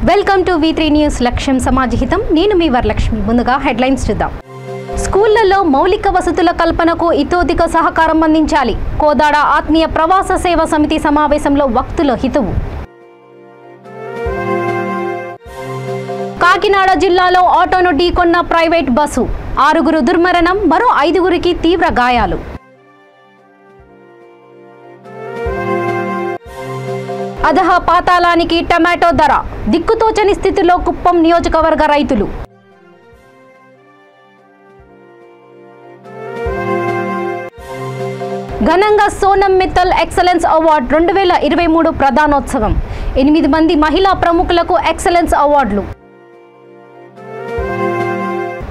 Welcome to V3 news లక్ష్యం సమాజహితం. నేను మీ వరలక్ష్మి. ముందుగా హెడ్లైన్స్ చూద్దాం. స్కూళ్లలో మౌలిక వసతుల కల్పనకు ఇతోధిక సహకారం అందించాలి. కోదాడ ఆత్మీయ ప్రవాస సేవా సమితి సమావేశంలో వక్తుల హితవు. కాకినాడ జిల్లాలో ఆటోను ఢీకొన్న ప్రైవేట్ బస్సు, 6 దుర్మరణం, మరో 5 తీవ్ర గాయాలు. అధహ పాతాళానికి టమాటో ధర, దిక్కుతోచని స్థితిలో కుప్పం నియోజకవర్గ రైతులు. ఘనంగా సోనం మిత్తల్ ఎక్సలెన్స్ అవార్డు 2023 ప్రధానోత్సవం. 8 మంది మహిళా ప్రముఖులకు ఎక్సలెన్స్ అవార్డులు.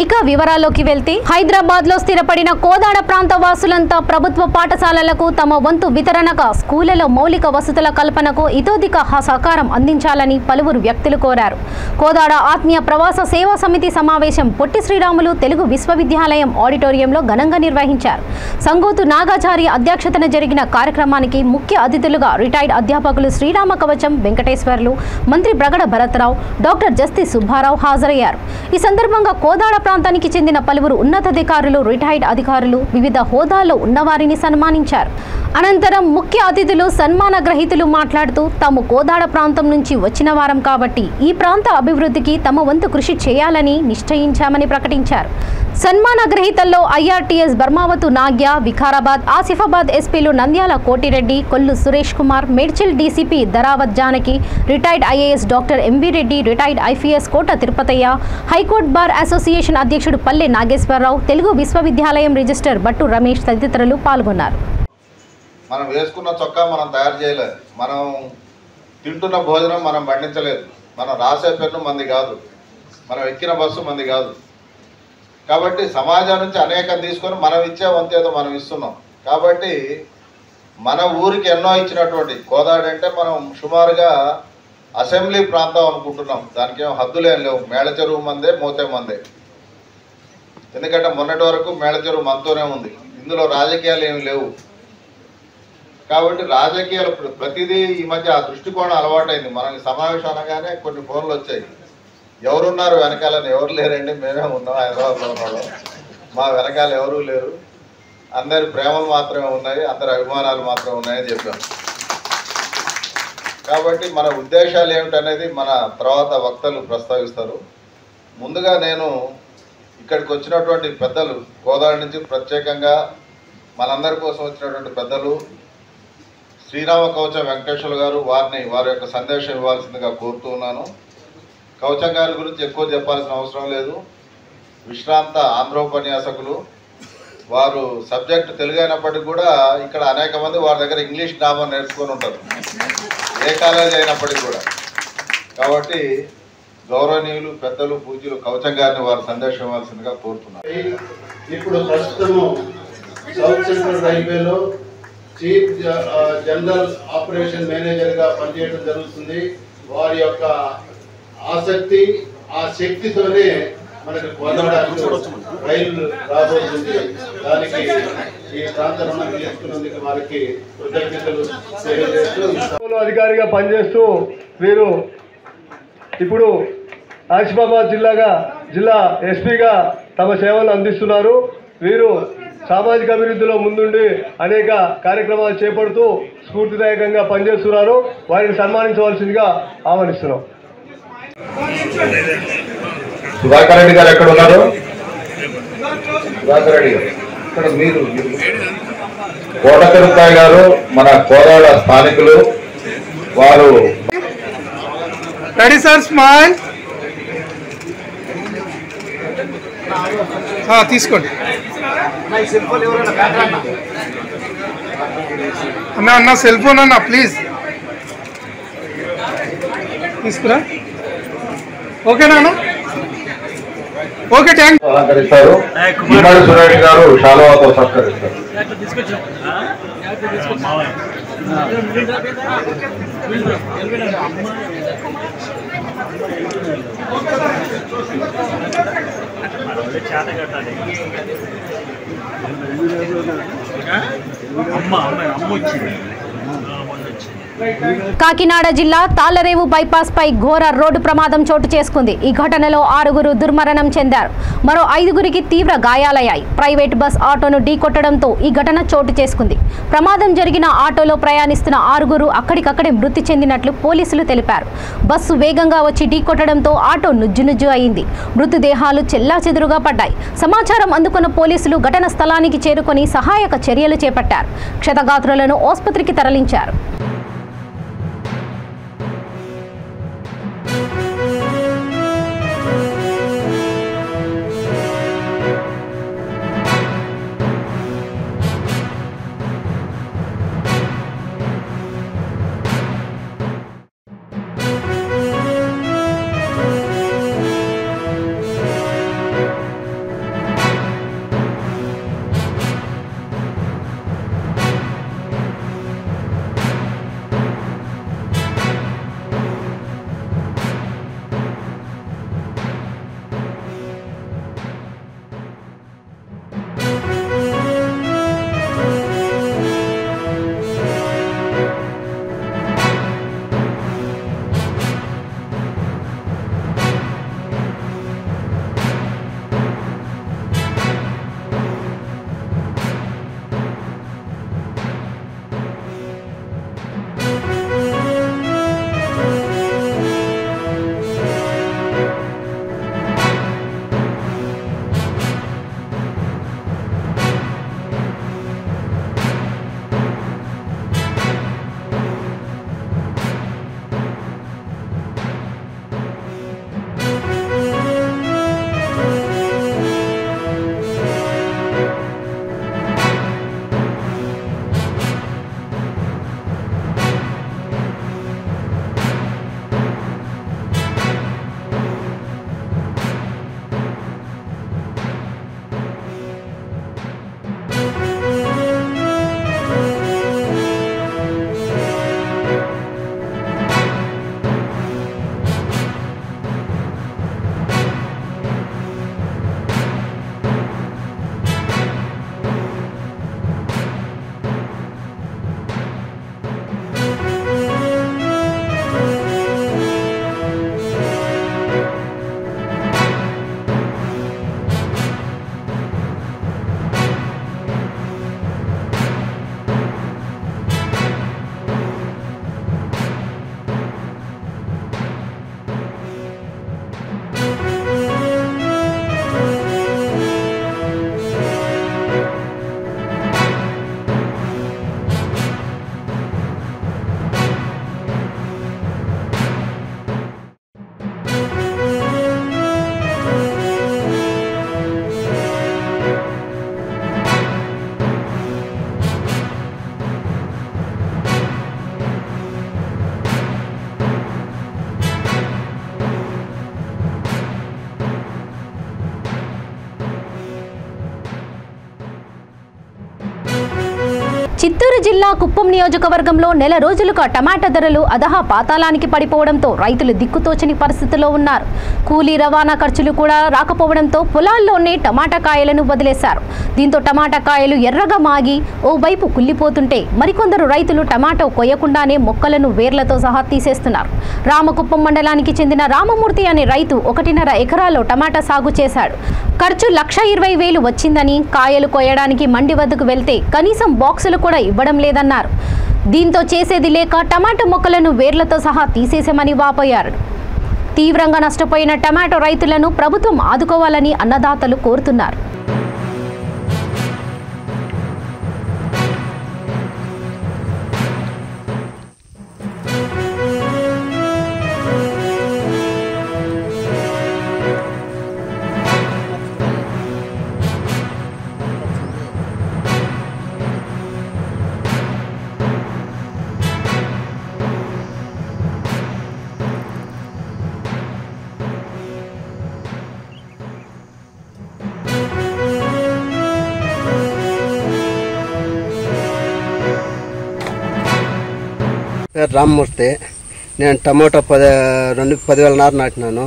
ఇక వివరాల్లోకి వెళ్తే, హైదరాబాద్ లో స్థిరపడిన కోదాడ ప్రాంత వాసులంతా ప్రభుత్వ పాఠశాలలకు తమ వంతు వితరణగా స్కూళ్లలో మౌలిక వసతుల కల్పనకు ఇతోధిక సహకారం అందించాలని పలువురు వ్యక్తులు కోరారు. కోదాడ ఆత్మీయ ప్రవాస సేవా సమితి సమావేశం పొట్టి శ్రీరాములు తెలుగు విశ్వవిద్యాలయం ఆడిటోరియంలో ఘనంగా నిర్వహించారు. సంగోతు నాగాచార్య అధ్యక్షతన జరిగిన కార్యక్రమానికి ముఖ్య అతిథులుగా రిటైర్డ్ అధ్యాపకులు శ్రీరామ కవచం వెంకటేశ్వర్లు, మంత్రి బ్రగడ భరత్రావు, డాక్టర్ జస్తి సుబ్బారావు హాజరయ్యారు. ఈ సందర్భంగా కోదాడ ప్రాంతానికి చెందిన పలువురు ఉన్నతాధికారులు, రిటైర్డ్ అధికారులు, వివిధ హోదాల్లో ఉన్నవారిని సన్మానించారు. అనంతరం ముఖ్య అతిథులు, సన్మాన గ్రహీతలు మాట్లాడుతూ, తాము కోదాడ ప్రాంతం నుంచి వచ్చిన వారం కాబట్టి ఈ ప్రాంత అభివృద్ధికి తమ వంతు కృషి చేయాలని నిశ్చయించామని ప్రకటించారు. సన్మాన గ్రహీతల్లో IRTS బర్మావతు నాగ్య, వికారాబాద్, ఆసిఫాబాద్ ఎస్పీలు Nandyala Kotireddy, Kollu Suresh Kumar, Medchal DCP Dharavath Janaki, retired IAS doctor MV Reddy, retired IPS Kota Tirupathaiah, high court bar association అధ్యక్షుడు పల్లె నాగేశ్వరరావు, తెలుగు విశ్వవిద్యాలయం రిజిస్టర్ బట్టు రమేష్ తదితరులు పాల్గొన్నారు. మనం వేసుకున్న చొక్కా మనం తయారు చేయలేదు, మనం తింటున్న భోజనం మనం పండించలేదు, మనం రాసే పెన్ను మంది కాదు, మనం ఎక్కిన బస్సు మంది కాదు. కాబట్టి సమాజం నుంచి అనేకం తీసుకొని మనం ఇచ్చే వంతేదో మనం ఇస్తున్నాం. కాబట్టి మన ఊరికి ఎన్నో ఇచ్చినటువంటి కోదాడ అంటే మనం సుమారుగా అసెంబ్లీ ప్రాంతం అనుకుంటున్నాం. దానికి ఏం హద్దులేం లేవు. మేళచెరువు మందే, మోతే మందే. ఎందుకంటే మొన్నటి వరకు మేళచెరువు మనతోనే ఉంది. ఇందులో రాజకీయాలు ఏమి లేవు. కాబట్టి రాజకీయాలు ప్రతిదీ ఈ మధ్య ఆ దృష్టికోణం అలవాటైంది. మనకి సమావేశం అనగానే కొన్ని ఫోన్లు వచ్చాయి, ఎవరున్నారు వెనకాలని. ఎవరు లేరండి, మేమే ఉన్నాం హైదరాబాద్లో ఉన్నాడు, మా వెనకాల ఎవరూ లేరు, అందరి ప్రేమలు మాత్రమే ఉన్నాయి, అందరి అభిమానాలు మాత్రమే ఉన్నాయని చెప్పాం. కాబట్టి మన ఉద్దేశాలు ఏమిటనేది మన తర్వాత వక్తలు ప్రస్తావిస్తారు. ముందుగా నేను ఇక్కడికి వచ్చినటువంటి పెద్దలు, కోదాడ నుంచి ప్రత్యేకంగా మనందరి కోసం వచ్చినటువంటి పెద్దలు శ్రీరామ కవచం వెంకటేశ్వర గారు, వారి యొక్క సందేశం ఇవ్వాల్సిందిగా కోరుతూ ఉన్నాను. కవచం గారి గురించి ఎక్కువ చెప్పాల్సిన అవసరం లేదు. విశ్రాంత ఆంధ్రోపన్యాసకులు. వారు సబ్జెక్ట్ తెలుగు అయినప్పటికీ కూడా ఇక్కడ అనేక మంది వారి దగ్గర ఇంగ్లీష్ గ్రామర్ నేర్చుకొని ఉంటారు, ఏ కాలేజీ అయినప్పటికీ కూడా. కాబట్టి గౌరవనీయులు, పెద్దలు, పూజ్యులు కవచం గారిని వారి సందేశం ఇవ్వాల్సిందిగా కోరుతున్నారు. ఇప్పుడు ప్రస్తుతము సౌత్ సెంట్రల్ రైల్వేలో చీఫ్ జనరల్ ఆపరేషన్ మేనేజర్గా పనిచేయడం జరుగుతుంది. వారి యొక్క ఆసక్తి, ఆ శక్తితోనే మనకు కోదాడ రైలు రాబోతుంది. దానికి ఈ ప్రాంతంలో చేసుకున్నందుకు వారికి కృతజ్ఞతలు తెలియజేస్తూ, అధికారిగా పనిచేస్తూ వీరు ఇప్పుడు ఆసిఫాబాద్ జిల్లా ఎస్పీగా తమ సేవలు అందిస్తున్నారు. వీరు సామాజిక అభివృద్ధిలో ముందుండి అనేక కార్యక్రమాలు చేపడుతూ స్ఫూర్తిదాయకంగా పనిచేస్తున్నారు. వారిని సన్మానించవలసిందిగా ఆహ్వానిస్తున్నాం. సుధాకర్ రెడ్డి గారు ఎక్కడ ఉన్నారు? సుధాకర్ రెడ్డి గారు ఇక్కడ. మీరు కోట తిరుపతి గారు మన కోదాడ స్థానికులు. వారు రెడీ సార్, స్మైల్ తీసుకోండి అన్న సెల్ ఫోన్ అన్న ప్లీజ్ తీసుకురా. ఓకేనా? Okay, thank you. సహకరిస్తారు. నిమ్మడి సురేష్ గారు శాలువాతో సత్కరిస్తారు. అమ్మ వచ్చింది. కాకినాడ జిల్లా తాళ్లరేవు బైపాస్ పై ఘోర రోడ్డు ప్రమాదం చోటు చేసుకుంది. ఈ ఘటనలో 6 దుర్మరణం చెందారు. మరో 5 తీవ్ర గాయాలయ్యాయి. ప్రైవేట్ బస్ ఆటోను ఢీకొట్టడంతో ఈ ఘటన చోటు చేసుకుంది. ప్రమాదం జరిగిన ఆటోలో ప్రయాణిస్తున్న 6 అక్కడికక్కడే మృతి చెందినట్లు పోలీసులు తెలిపారు. బస్సు వేగంగా వచ్చి ఢీకొట్టడంతో ఆటో నుజ్జునుజ్జు అయింది. మృతదేహాలు చెల్లాచెదురుగా పడ్డాయి. సమాచారం అందుకున్న పోలీసులు ఘటన స్థలానికి చేరుకొని సహాయక చర్యలు చేపట్టారు. క్షతగాత్రులను ఆసుపత్రికి తరలించారు. చిత్తూరు జిల్లా కుప్పం నియోజకవర్గంలో నెల రోజులుగా టమాటా ధరలు అధహా పాతాళానికి పడిపోవడంతో రైతులు దిక్కుతోచని పరిస్థితిలో ఉన్నారు. కూలీ రవాణా ఖర్చులు కూడా రాకపోవడంతో పొలాల్లోనే టమాటా కాయలను వదిలేశారు. దీంతో టమాటా కాయలు ఎర్రగా మాగి ఓవైపు కుళ్ళిపోతుంటే మరికొందరు రైతులు టమాటో కొయ్యకుండానే మొక్కలను వేర్లతో సహా తీసేస్తున్నారు. రామకుప్పం మండలానికి చెందిన రామమూర్తి అనే రైతు 1.5 ఎకరాల్లో టమాటా సాగు చేశాడు. ఖర్చు 1,20,000 వచ్చిందని, కాయలు కొయ్యడానికి మండి వద్దకు వెళ్తే కనీసం బాక్సులు కూడా ఇవ్వడం లేదన్నారు. దీంతో చేసేది లేక టమాటో మొక్కలను వేర్లతో సహా తీసేసామని వాపోయారు. తీవ్రంగా నష్టపోయిన టమాటో రైతులను ప్రభుత్వం ఆదుకోవాలని అన్నదాతలు కోరుతున్నారు. రామ్మూర్తి. నేను టమోటా 10,000 నారు నాటినాను.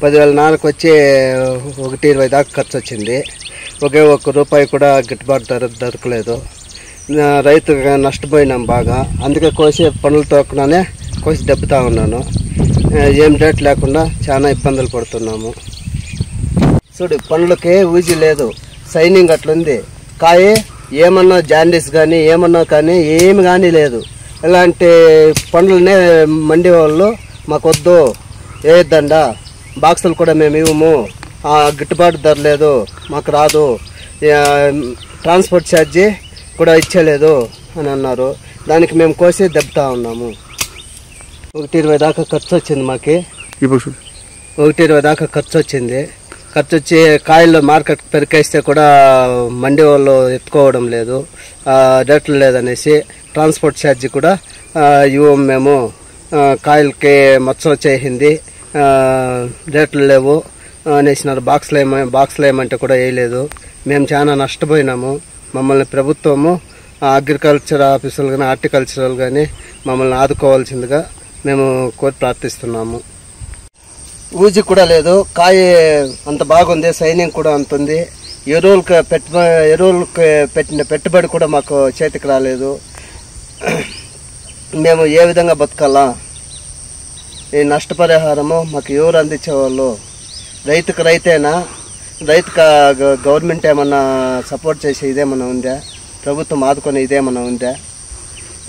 10,000 నారుకు వచ్చి 1,20,000 దాకా ఖర్చు వచ్చింది. ఒకే ₹1 కూడా గిట్టుబాటు ధర దొరకలేదు. రైతు నష్టపోయినాం బాగా. అందుకే కోసే పనులు తోకనే కోసి దెబ్బతా ఉన్నాను. ఏం రేట్ లేకుండా చాలా ఇబ్బందులు పడుతున్నాము. చూడు పండ్లకే ఊజీ లేదు, సైనింగ్ అట్లుంది. కాయ ఏమన్నా జాండీస్ కానీ ఏమన్నా కానీ ఏమి కానీ లేదు. ఇలాంటి పండ్లనే మండి వాళ్ళు మాకొద్దు, వేయద్దండ, బాక్సులు కూడా మేము ఇవ్వము, గిట్టుబాటు ధర లేదు, మాకు రాదు, ట్రాన్స్పోర్ట్ ఛార్జీ కూడా ఇచ్చేలేదు అని అన్నారు. దానికి మేము కోసి దెబ్బతా ఉన్నాము. 120 దాకా ఖర్చు వచ్చింది మాకి. 120 దాకా ఖర్చు వచ్చింది. ఖర్చు వచ్చి కాయలు మార్కెట్ పెరికేస్తే కూడా మండి వాళ్ళు ఎత్తుకోవడం లేదు, రేట్లు లేదనేసి ట్రాన్స్పోర్ట్ ఛార్జీ కూడా ఇవ్వము మేము. కాయలకి మచ్చ వచ్చేసింది, రేట్లు లేవు అనేసినారు. బాక్స్లు ఏమంటే కూడా వేయలేదు. మేము చాలా నష్టపోయినాము. మమ్మల్ని ప్రభుత్వము అగ్రికల్చర్ ఆఫీసులు కానీ హార్టికల్చరల్ కానీ మమ్మల్ని ఆదుకోవాల్సిందిగా మేము కోరి ప్రార్థిస్తున్నాము. ఊజీ కూడా లేదు, కాయ అంత బాగుంది, సైనింగ్ కూడా అంత ఉంది. ఎరువులకి పెట్టిన పెట్టుబడి కూడా మాకు చేతికి రాలేదు. మేము ఏ విధంగా బతకాలా? ఈ నష్టపరిహారము మాకు ఎవరు అందించేవాళ్ళు? రైతుకు రైతేనా? రైతుకు గవర్నమెంట్ ఏమన్నా సపోర్ట్ చేసే ఇదేమన్నా ఉందా? ప్రభుత్వం ఆదుకొని ఇదేమన్నా ఉందా?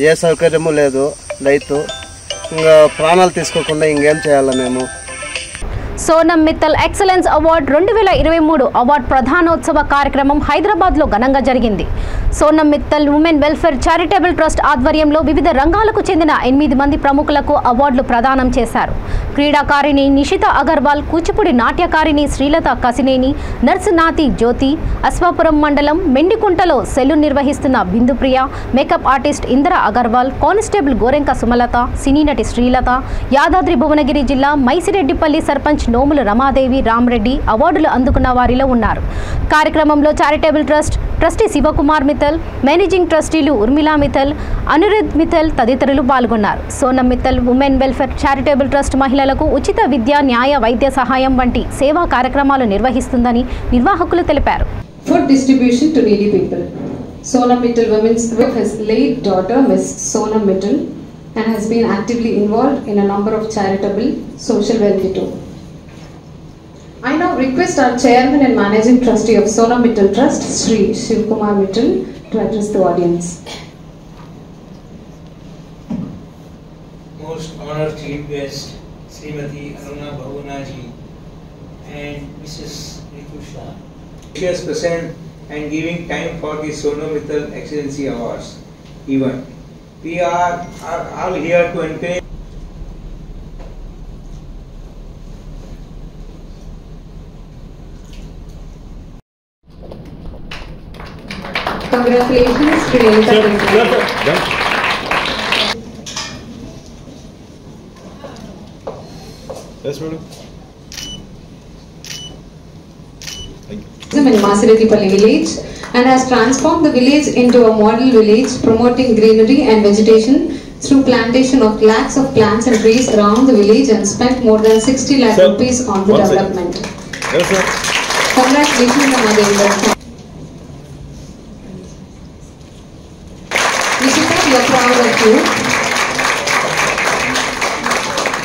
ఏ సౌకర్యము లేదు. రైతు ఇంకా ప్రాణాలు తీసుకోకుండా ఇంకేం చేయాలా మేము? Sonam Mittal excellence award 2023 award ప్రధానోత్సవ కార్యక్రమం హైదరాబాద్లో ఘనంగా జరిగింది. Sonam Mittal women welfare charitable trust ఆధ్వర్యంలో వివిధ రంగాలకు చెందిన 8 మంది ప్రముఖులకు అవార్డులు ప్రదానం చేశారు. క్రీడాకారిణి నిషిత అగర్వాల్, కూచిపూడి నాట్యకారిణి శ్రీలత కసినేని, నర్సు నాతి జ్యోతి, అశ్వాపురం మండలం మెండికుంటలో సెలూన్ నిర్వహిస్తున్న Bindupriya, makeup artist Indira Agarwal, constable Gorenka Sumalatha, సినీ నటి శ్రీలత, యాదాద్రి భువనగిరి జిల్లా మైసిరెడ్డిపల్లి సర్పంచ్ నోముల రమాదేవి రామరెడ్డి అవార్డులు అందుకున్న వారిలో ఉన్నారు. కార్యక్రమంలో charitable trust trustee Shivakumar Mittal, managing ట్రస్టీలు ఉర్మిళా మిత్తల్, అనిరుద్ మిత్తల్ తదితరులు పాల్గొన్నారు. Sonam Mittal women welfare charitable trust మహిళలకు ఉచిత విద్య, న్యాయ, వైద్య సహాయం వంటి సేవా కార్యక్రమాలు నిర్వహిస్తుందని నిర్వాహకులు తెలిపారు. Food distribution to needy people. Sonam Mittal Women's Group has late daughter Miss Sonam Mittal and has been actively involved in a number of charitable social welfare too. I now request our chairman and managing trustee of Sonam Mittal Trust, Sri Shivkumar Mittal, to address the audience. Most honored chief guest, Srimati Aruna Bhavanaji and Mrs. Ritusha. She is present and giving time for the Sonam Mittal Excellency Awards event. We are all here to encourage. Congratulations, Srilata. Yes, madam. In Masiredipalli village and has transformed the village into a model village promoting greenery and vegetation through plantation of lakhs of plants and trees around the village and spent more than 60 lakh rupees on the development. Yes, sir. Congratulations, Madhavendra. Nishita, we are proud of you.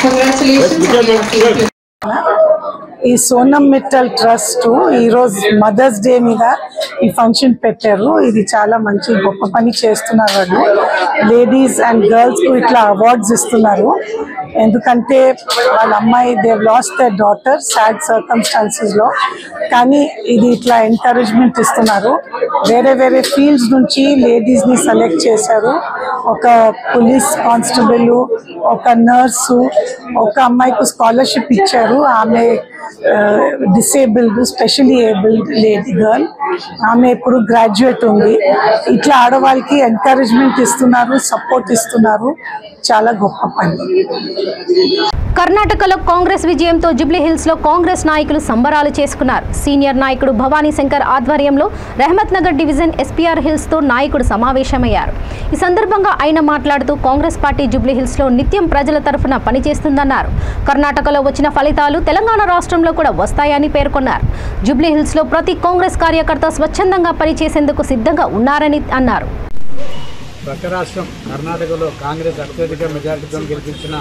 Congratulations on your achievement. ఈ Sonam Mittal trust ఈరోజు mothers day మీద ఈ function పెట్టారు. ఇది చాలా మంచి గొప్ప పని చేస్తున్నారు. వాళ్ళు లేడీస్ అండ్ గర్ల్స్ కు ఇట్లా అవార్డ్స్ ఇస్తున్నారు. ఎందుకంటే వాళ్ళ అమ్మాయి they've lost their daughter sad circumstances లో, కానీ ఇది ఇట్లా ఎంకరేజ్మెంట్ ఇస్తున్నారు. వేరే వేరే ఫీల్డ్స్ నుంచి లేడీస్ ని సెలెక్ట్ చేశారు. ఒక పోలీస్ కానిస్టేబుల్, ఒక నర్సు, ఒక అమ్మాయికి స్కాలర్షిప్ ఇచ్చారు. ఆమె disabled, specially abled lady girl. ఆమె ఇప్పుడు గ్రాడ్యుయేట్ ఉంది. ఇట్లా ఆడవాళ్ళకి ఎంకరేజ్మెంట్ ఇస్తున్నారు, సపోర్ట్ ఇస్తున్నారు. చాలా గొప్ప పని. కర్ణాటకలో కాంగ్రెస్ విజయంతో జూబ్లీహిల్స్ లో కాంగ్రెస్ నాయకులు సంబరాలు చేసుకున్నారు. సీనియర్ నాయకుడు భవానీ శంకర్ ఆధ్వర్యంలో Rahmat Nagar division SPR hills తో నాయకుడు సమావేశమయ్యారు. ఈ సందర్భంగా ఆయన మాట్లాడుతూ కాంగ్రెస్ పార్టీ జూబ్లీహిల్స్ లో నిత్యం ప్రజల తరఫున పనిచేస్తుందన్నారు. కర్ణాటకలో వచ్చిన ఫలితాలు తెలంగాణ రాష్ట్రంలో కూడా వస్తాయని పేర్కొన్నారు. జూబ్లీహిల్స్ లో ప్రతి కాంగ్రెస్ కార్యకర్త స్వచ్ఛందంగా పనిచేసేందుకు సిద్ధంగా ఉన్నారని అన్నారు. పక్క రాష్ట్రం కర్ణాటకలో కాంగ్రెస్ అత్యధిక మెజారిటీతో గెలిపించిన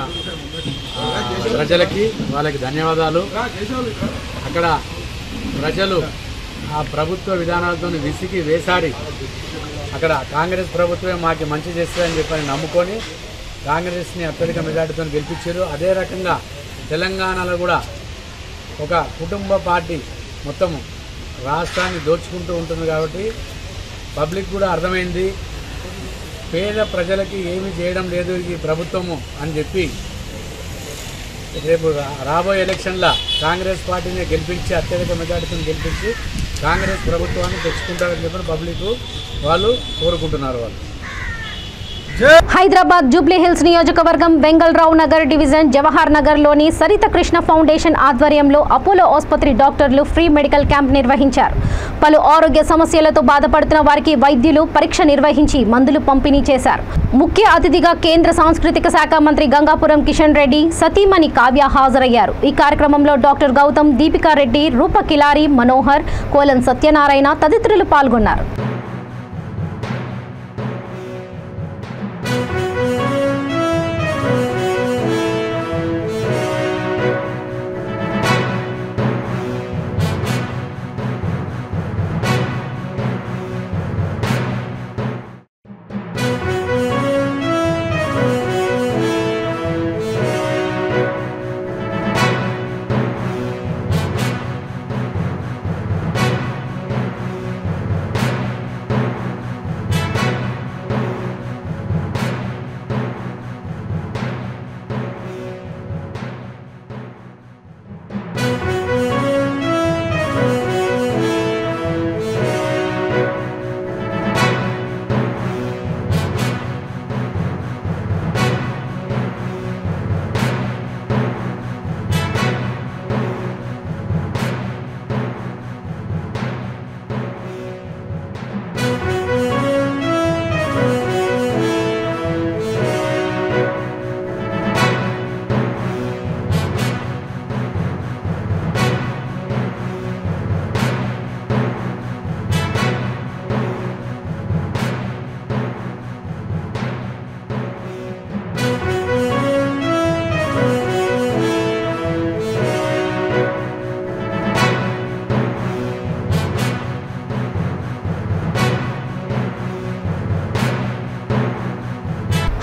ప్రజలకి వాళ్ళకి ధన్యవాదాలు. అక్కడ ప్రజలు ఆ ప్రభుత్వ విధానాలతో విసిగి వేసారి అక్కడ కాంగ్రెస్ ప్రభుత్వమే మాకు మంచి చేస్తుందని చెప్పని నమ్ముకొని కాంగ్రెస్ని అత్యధిక మెజారిటీతో గెలిపించారు. అదే రకంగా తెలంగాణలో కూడా ఒక కుటుంబ పార్టీ మొత్తం రాష్ట్రాన్ని దోచుకుంటూ ఉంటుంది కాబట్టి పబ్లిక్ కూడా అర్థమైంది పేద ప్రజలకి ఏమీ చేయడం లేదు ఈ ప్రభుత్వము అని చెప్పి రేపు రాబోయే ఎలక్షన్లో కాంగ్రెస్ పార్టీని గెలిపించి అత్యధిక మెజారిటీని గెలిపించి కాంగ్రెస్ ప్రభుత్వాన్ని తెచ్చుకుంటారని చెప్పి పబ్లిక్ వాళ్ళు కోరుకుంటున్నారు. వాళ్ళు హైదరాబాద్ జూబ్లీ హిల్స్ నియోజకవర్గం వెంగళరావు నగర్ డివిజన్ జవహర్ నగర్లోని సరిత కృష్ణ ఫౌండేషన్ ఆధ్వర్యంలో అపోలో ఆసుపత్రి డాక్టర్లు ఫ్రీ మెడికల్ క్యాంప్ నిర్వహించారు. పలు ఆరోగ్య సమస్యలతో బాధపడుతున్న వారికి వైద్యులు పరీక్ష నిర్వహించి మందులు పంపిణీ చేశారు. ముఖ్య అతిథిగా కేంద్ర సాంస్కృతిక శాఖ మంత్రి గంగాపురం కిషన్ రెడ్డి, సతీమణి కావ్య హాజరయ్యారు. ఈ కార్యక్రమంలో డాక్టర్ గౌతమ్, దీపికా రెడ్డి, రూప కిలారి, మనోహర్, కోలన్ సత్యనారాయణ తదితరులు పాల్గొన్నారు.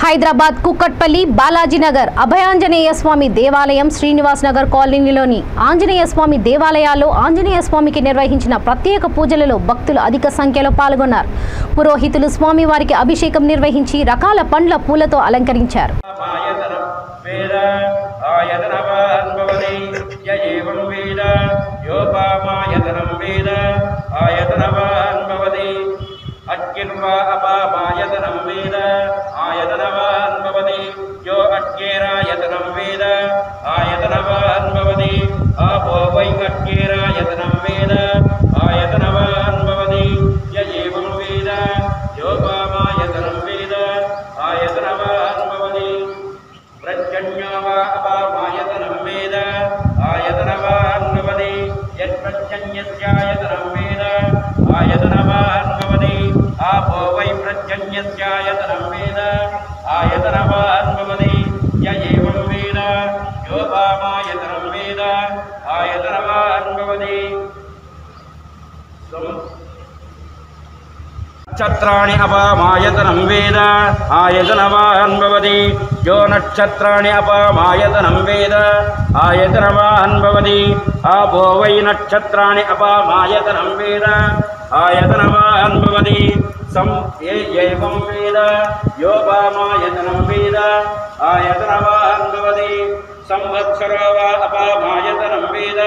హైదరాబాద్ కుక్కట్పల్లి బాలాజీనగర్ అభయాంజనేయ స్వామి దేవాలయం, శ్రీనివాస్ నగర్ కాలనీలోని ఆంజనేయ స్వామి దేవాలయాల్లో ఆంజనేయ స్వామికి నిర్వహించిన ప్రత్యేక పూజలలో భక్తులు అధిక సంఖ్యలో పాల్గొన్నారు. పురోహితులు స్వామివారికి అభిషేకం నిర్వహించి రకాల పండ్ల పూలతో అలంకరించారు. अज्ञर्वा अपामायतनं वेद आयतनवान् भवति यो अज्ञेरायतनं वेद आयतनवान् भवति आपो वै अज्ञेरायतनं वेद आयतनवान् भवति य एवं वेद योपामायतनं वेद आयतनवान् भवति प्रत्यन्यो वा अपामायतनं वेद आयतनवान् भवति यत्प्रत्यन्यस्यायतनं वेद आयतनवान् भवति आपो वै प्रत्यन्यस्यायतनं वेद आयतनवान् भवति य एवं वेद योपामायतनं वेद आयतनवान् भवति नक्षत्राणि अपामायतनं वेद आयतनवान् भवति यो नक्षत्राणि अपामायतनं वेद आयतनवान् भवति आपो वै नक्षत्राणि अपामायतनं वेद आयतनवान् भवति एवं वेद योपामायतनं वेद आयतनवान् भवति संवत्सरो वा अपामायतनं वेद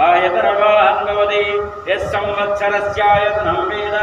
आयतनवान् भवति यः संवत्सरस्यायतनं वेद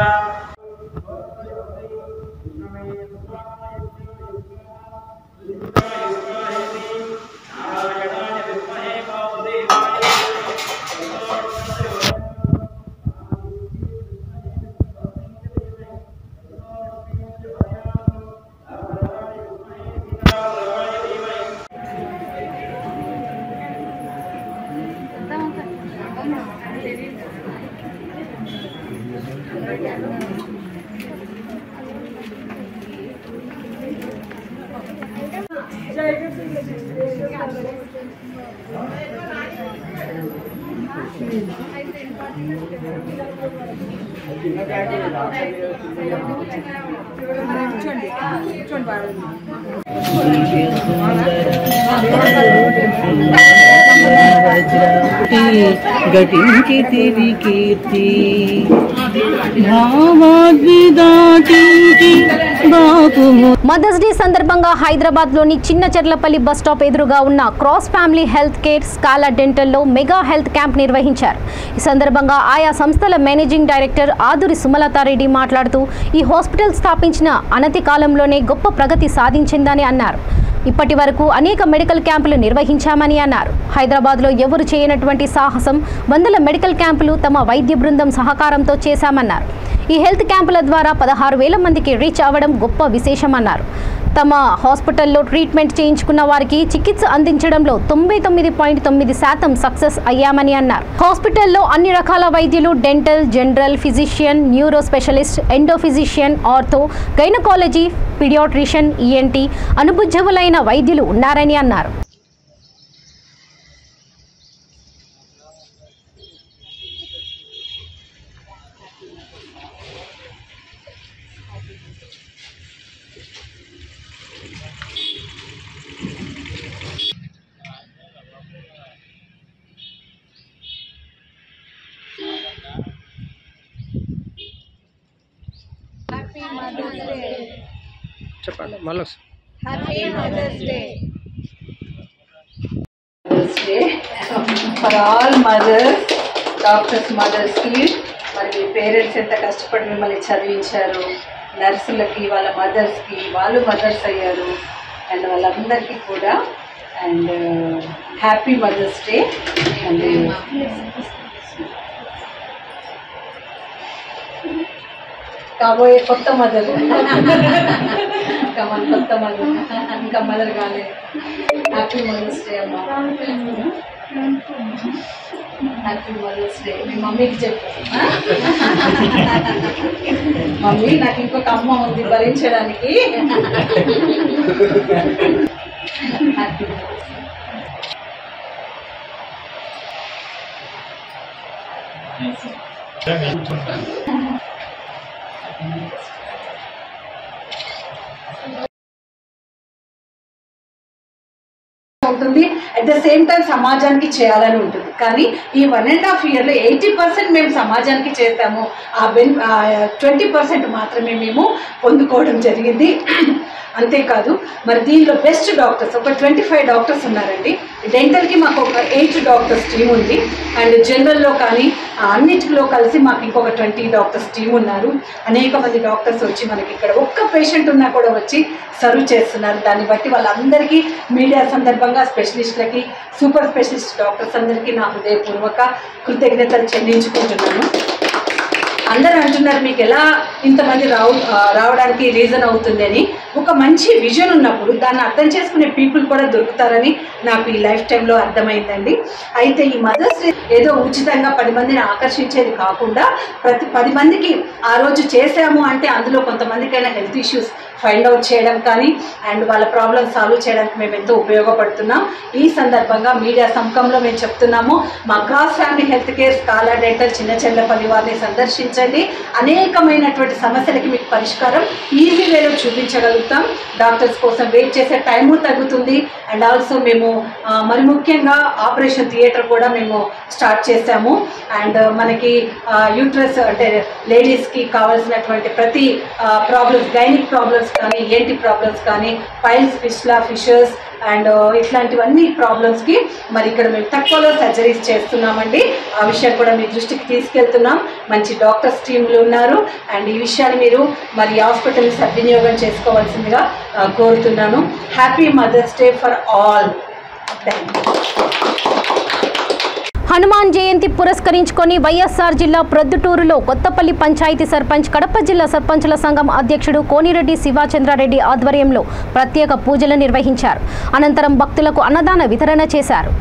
గటించితివి కీర్తి మదర్స్ డే సందర్భంగా హైదరాబాద్ లోని చిన్న చెర్లపల్లి బస్ స్టాప్ ఎదురుగా ఉన్న cross family health care Scala డెంటల్లో మెగా హెల్త్ క్యాంప్ నిర్వహించారు. ఈ సందర్భంగా ఆయా సంస్థల మేనేజింగ్ డైరెక్టర్ ఆదురి సుమలతారెడ్డి మాట్లాడుతూ ఈ హాస్పిటల్ స్థాపించిన అనతి కాలంలోనే గొప్ప ప్రగతి సాధించిందని అన్నారు. ఇప్పటి వరకు అనేక మెడికల్ క్యాంపులు నిర్వహించామని అన్నారు. హైదరాబాద్లో ఎవరు చేయనటువంటి సాహసం వందల మెడికల్ క్యాంపులు తమ వైద్య బృందం సహకారంతో చేశామన్నారు. ఈ హెల్త్ క్యాంపుల ద్వారా 16,000 మందికి రీచ్ అవ్వడం గొప్ప విశేషమన్నారు. తమ హాస్పిటల్లో ట్రీట్మెంట్ చేయించుకున్న వారికి చికిత్స అందించడంలో 99.9% సక్సెస్ అయ్యామని అన్నారు. హాస్పిటల్లో అన్ని రకాల వైద్యులు dental, general physician, neuro specialist, endo physician, ortho, gynaecology, paediatrician, ENT అనుభవజ్ఞులైన వైద్యులు ఉన్నారని అన్నారు. చెప్పండి మళ్ళీ happy mothers day for all mothers, doctors మదర్స్కి, మరి మీ పేరెంట్స్ ఎంత కష్టపడి మిమ్మల్ని చదివించారు, నర్సులకి, వాళ్ళ మదర్స్కి, వాళ్ళు మదర్స్ అయ్యారు, అండ్ వాళ్ళందరికీ కూడా and happy mothers day. And కాబోయే కొత్త మదర్, ఇంకా మన కొత్త మదర్, ఇంకా మదర్ కాలేదు. హ్యాపీ మదర్స్ డే అమ్మా, హ్యాపీ మదర్స్ డే. మీ మమ్మీకి చెప్పు, మమ్మీ నాకు ఇంకొక అమ్మ ఉంది భరించడానికి. హ్యాపీ ఉంటుంది. అట్ ద సేమ్ టైం సమాజానికి చేయాలని ఉంటుంది. కానీ ఈ 1.5 yearలో 80% మేము సమాజానికి చేస్తాము, ఆ 20% మాత్రమే మేము పొందుకోవడం జరిగింది. అంతేకాదు మరి దీనిలో బెస్ట్ డాక్టర్స్ ఒక 25 డాక్టర్స్ ఉన్నారండి. డెంటల్కి మాకు ఒక 8 డాక్టర్స్ టీం ఉంది, అండ్ జనరల్లో కానీ అన్నిటిలో కలిసి మాకు ఇంకొక 20 డాక్టర్స్ టీం ఉన్నారు. అనేక మంది డాక్టర్స్ వచ్చి మనకి ఇక్కడ ఒక్క పేషెంట్ ఉన్నా కూడా వచ్చి సర్వ్ చేస్తున్నారు. దాన్ని బట్టి వాళ్ళందరికీ మీడియా సందర్భంగా స్పెషలిస్టులకి, సూపర్ స్పెషలిస్ట్ డాక్టర్స్ అందరికీ నా హృదయపూర్వక కృతజ్ఞతలు చెల్లించుకుంటున్నాను. అందరూ అంటున్నారు మీకు ఎలా ఇంతమంది రావడానికి రీజన్ అవుతుందని. ఒక మంచి విజన్ ఉన్నప్పుడు దాన్ని అర్థం చేసుకునే పీపుల్ కూడా దొరుకుతారని నాకు ఈ లైఫ్ టైంలో అర్థమైందండి. అయితే ఈ మదర్స్ డే ఏదో ఉచితంగా 10 మందిని ఆకర్షించేది కాకుండా ప్రతి 10 మందికి ఆ రోజు చేసాము అంటే అందులో కొంతమందికైనా హెల్త్ ఇష్యూస్ ఫైండ్ అవుట్ చేయడం కానీ అండ్ వాళ్ళ ప్రాబ్లమ్ సాల్వ్ చేయడానికి మేము ఎంతో ఉపయోగపడుతున్నాం. ఈ సందర్భంగా మీడియా సముఖంలో మేము చెప్తున్నాము, మా cross family health care scallop dental చిన్న చెర్లపల్లి వారిని సందర్శించండి. అనేకమైనటువంటి సమస్యలకి మీకు పరిష్కారం ఈజీ వేలో చూపించగలుగుతాం. డాక్టర్స్ కోసం వెయిట్ చేసే టైము తగ్గుతుంది. అండ్ ఆల్సో మేము మరి ముఖ్యంగా ఆపరేషన్ థియేటర్ కూడా మేము స్టార్ట్ చేసాము. అండ్ మనకి యూట్రస్ అంటే లేడీస్కి కావాల్సినటువంటి ప్రతి ప్రాబ్లమ్స్, గైనిక్ ప్రాబ్లమ్స్ కానీ, ఏంటి ప్రాబ్లమ్స్ కానీ, పైల్స్, ఫిషర్స్ అండ్ ఇట్లాంటివన్నీ ప్రాబ్లమ్స్కి మరి ఇక్కడ మేము తక్కువలో సర్జరీస్ చేస్తున్నామండి. ఆ విషయం కూడా మీ దృష్టికి తీసుకెళ్తున్నాం. మంచి డాక్టర్స్ టీంలు ఉన్నారు. అండ్ ఈ విషయాన్ని మీరు మరి హాస్పిటల్ సద్వినియోగం చేసుకోవాల్సిందిగా కోరుతున్నాను. Happy mothers day for all. Thank you. Hanuman Jayanti పురస్కరించుకొని వైఎస్ఆర్ జిల్లా ప్రొద్దుటూరులో కొత్తపల్లి పంచాయతీ సర్పంచ్, కడప జిల్లా సర్పంచుల సంఘం అధ్యక్షుడు కోనిరెడ్డి శివాచంద్రారెడ్డి ఆధ్వర్యంలో ప్రత్యేక పూజలు నిర్వహించారు. అనంతరం భక్తులకు అన్నదాన వితరణ చేశారు.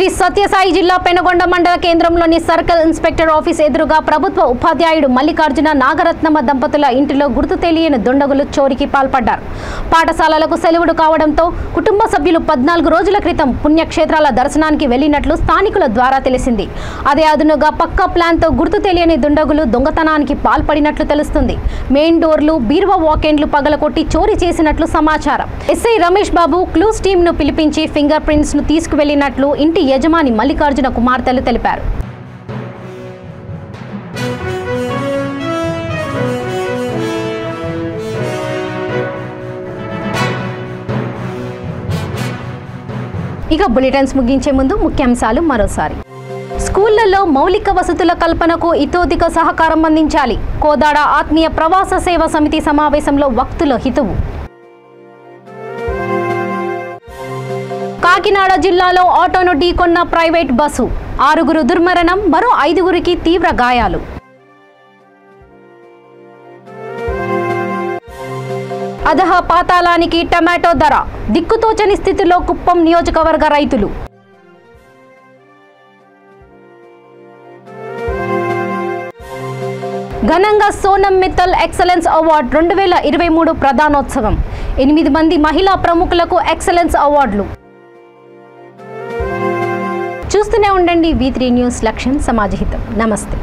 శ్రీ సత్యసాయి జిల్లా పెనుగొండ మండల కేంద్రంలోని సర్కిల్ ఇన్స్పెక్టర్ ఆఫీస్ ఎదురుగా ప్రభుత్వ ఉపాధ్యాయుడు మల్లికార్జున నాగరత్నమ్మ దంపతుల ఇంటిలో గుర్తు తెలియని దుండగులు చోరీకి పాల్పడ్డారు. పాఠశాలలకు సెలవులు కావడంతో కుటుంబ సభ్యులు 14 రోజుల క్రితం పుణ్యక్షేత్రాల దర్శనానికి వెళ్లినట్లు స్థానికుల ద్వారా తెలిసింది. అదే అదునుగా పక్కా ప్లాన్తో గుర్తు తెలియని దుండగులు దొంగతనానికి పాల్పడినట్లు తెలుస్తుంది. మెయిన్ డోర్లు, బీరువా వాకెండ్లు పగలకొట్టి చోరీ చేసినట్లు సమాచారం. SI Ramesh Babu clues team ను పిలిపించి ఫింగర్ ప్రింట్స్ ను తీసుకువెళ్లినట్లు ఇంటి యజమాని మల్లికార్జున కుమార్తెలు తెలిపారు. ఇక బులెటిన్స్ ముగించే ముందు ముఖ్యాంశాలు మరోసారి. స్కూళ్లలో మౌలిక వసతుల కల్పనకు ఇతోధిక సహకారం అందించాలి. కోదాడ ఆత్మీయ ప్రవాస సేవా సమితి సమావేశంలో వక్తుల హితవు. కాకినాడ జిల్లాలో ఆటోను ఢీకొన్న ప్రైవేట్ బస్సు, 6 దుర్మరణం, మరో 5 తీవ్ర గాయాలు. అధహ పాతాళానికి టమాటో ధర, దిక్కుతోచని స్థితిలో కుప్పం నియోజకవర్గ రైతులు. ఘనంగా సోనం మిత్తల్ ఎక్సలెన్స్ అవార్డు 2023 ప్రధానోత్సవం, 8 మంది మహిళా ప్రముఖులకు ఎక్సలెన్స్ అవార్డులు. చూస్తూనే ఉండండి V3 న్యూస్, లక్ష్యం సమాజహితం. నమస్తే.